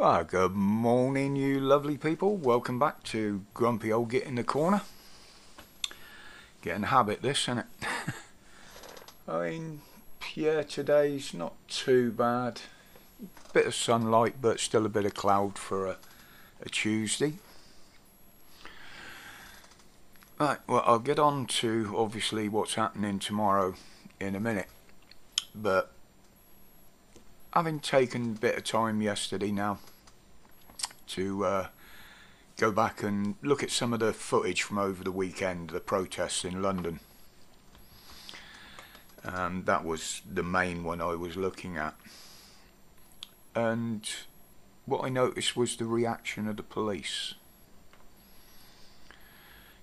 Good morning, you lovely people. Welcome back to Grumpy Old Git in the Corner. Getting a habit, this, isn't it? I mean, yeah, today's not too bad. Bit of sunlight, but still a bit of cloud for a Tuesday. Right, well, I'll get on to, obviously, what's happening tomorrow in a minute. But having taken a bit of time yesterday now to go back and look at some of the footage from over the weekend, the protests in London. That was the main one I was looking at. And what I noticed was the reaction of the police.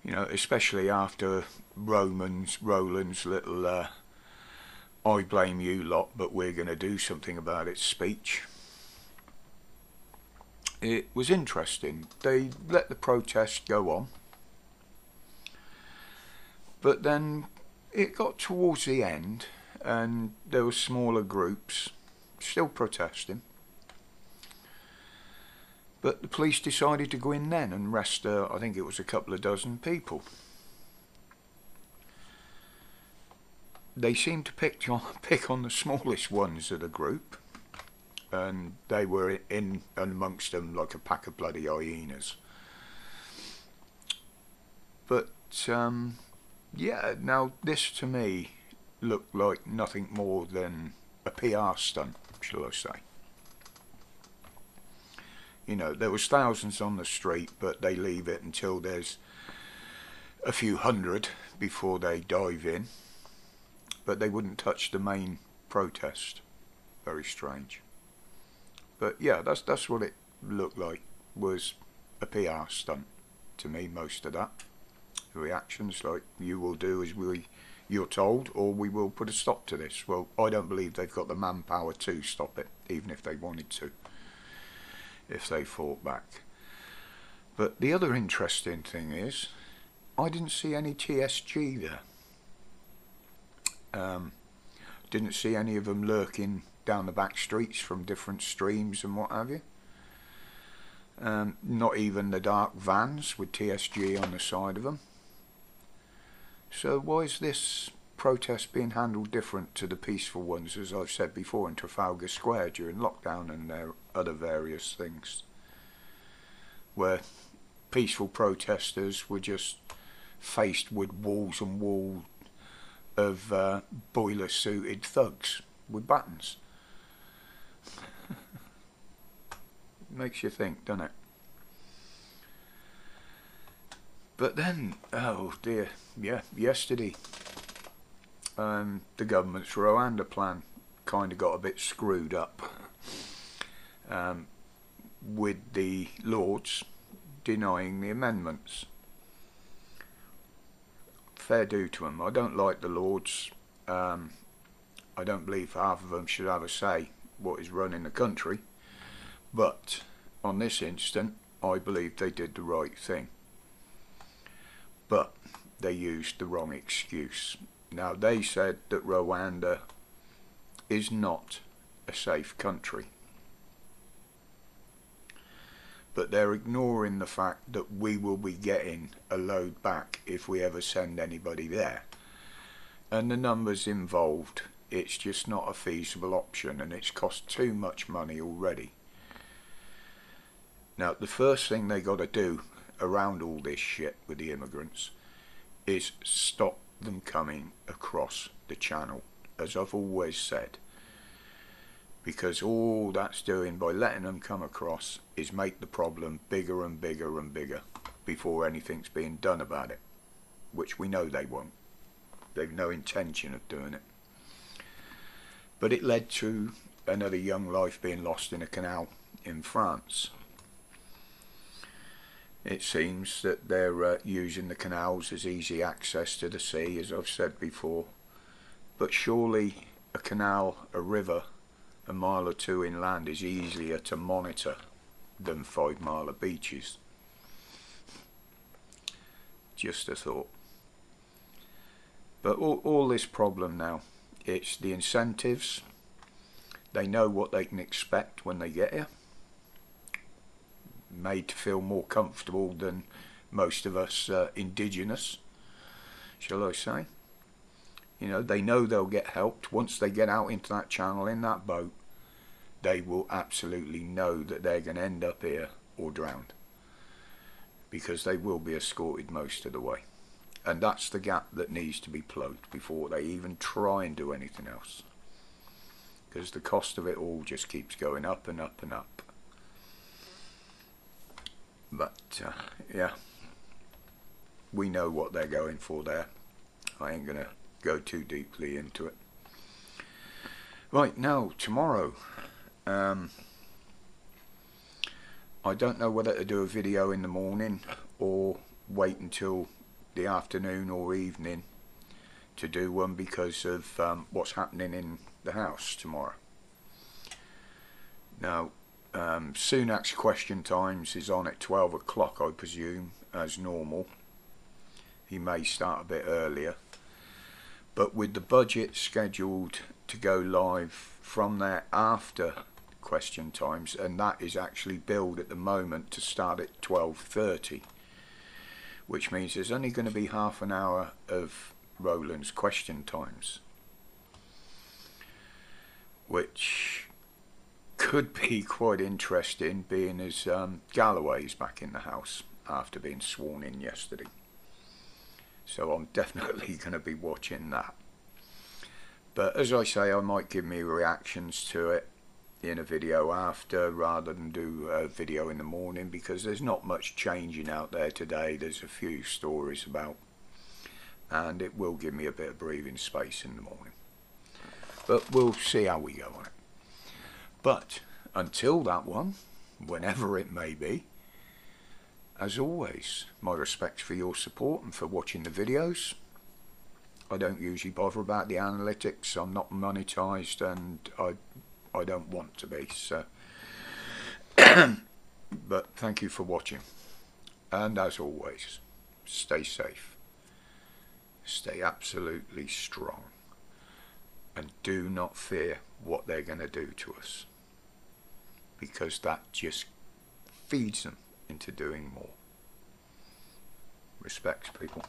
You know, especially after Roland's little I blame you lot, but we're going to do something about it speech. It was interesting. They let the protest go on. But then it got towards the end and there were smaller groups still protesting. But the police decided to go in then and arrest, I think it was a couple of dozen people. They seemed to pick on the smallest ones of the group. And they were in amongst them like a pack of bloody hyenas. But, yeah, now this to me looked like nothing more than a PR stunt, shall I say. You know, there was thousands on the street, but they leave it until there's a few hundred before they dive in. But they wouldn't touch the main protest. Very strange. But yeah, that's what it looked like, was a PR stunt to me, most of that. The reactions like, you will do as you're told, or we will put a stop to this. Well, I don't believe they've got the manpower to stop it, even if they wanted to, if they fought back. But the other interesting thing is, I didn't see any TSG there. Didn't see any of them lurking down the back streets from different streams and what have you. Not even the dark vans with TSG on the side of them. So why is this protest being handled different to the peaceful ones, as I've said before, in Trafalgar Square during lockdown and their other various things, where peaceful protesters were just faced with walls and walls of boiler suited thugs with batons? Makes you think, doesn't it? But then, oh dear, yeah, yesterday, the government's Rwanda plan kind of got a bit screwed up with the Lords denying the amendments. Fair due to them. I don't like the Lords. I don't believe half of them should have a say what is running the country. But on this instant, I believe they did the right thing. But they used the wrong excuse. Now, they said that Rwanda is not a safe country. But they're ignoring the fact that we will be getting a load back if we ever send anybody there. And the numbers involved, it's just not a feasible option, and it's cost too much money already. Now, the first thing they got to do around all this shit with the immigrants is stop them coming across the channel, as I've always said. Because all that's doing by letting them come across is make the problem bigger and bigger and bigger before anything's being done about it, which we know they won't. They've no intention of doing it. But it led to another young life being lost in a canal in France. It seems that they're using the canals as easy access to the sea, as I've said before. But surely a canal, a river, a mile or two inland is easier to monitor than 5 mile of beaches. Just a thought. But all this problem now, it's the incentives. They know what they can expect when they get here. made to feel more comfortable than most of us indigenous, shall I say. You know, they know they'll get helped. Once they get out into that channel in that boat, they will absolutely know that they're going to end up here or drowned, because they will be escorted most of the way. And that's the gap that needs to be plugged before they even try and do anything else, because the cost of it all just keeps going up and up and up. But yeah, we know what they're going for there. I ain't gonna go too deeply into it. Right, now tomorrow, I don't know whether to do a video in the morning or wait until the afternoon or evening to do one, because of what's happening in the house tomorrow. Now, Sunak's Question Times is on at 12 o'clock, I presume, as normal. He may start a bit earlier, but with the budget scheduled to go live from there after Question Times, and that is actually billed at the moment to start at 12:30, which means there's only going to be half an hour of Roland's Question Times, which could be quite interesting, being as Galloway's back in the house after being sworn in yesterday. So I'm definitely going to be watching that. But as I say, I might give me reactions to it in a video after, rather than do a video in the morning, because there's not much changing out there today. There's a few stories about, and it will give me a bit of breathing space in the morning. But we'll see how we go on it. But until that one, whenever it may be, as always, my respects for your support and for watching the videos. I don't usually bother about the analytics. I'm not monetized, and I don't want to be, so but thank you for watching, and as always, stay safe, stay absolutely strong, and do not fear what they're going to do to us, because that just feeds them into doing more. Respects, people.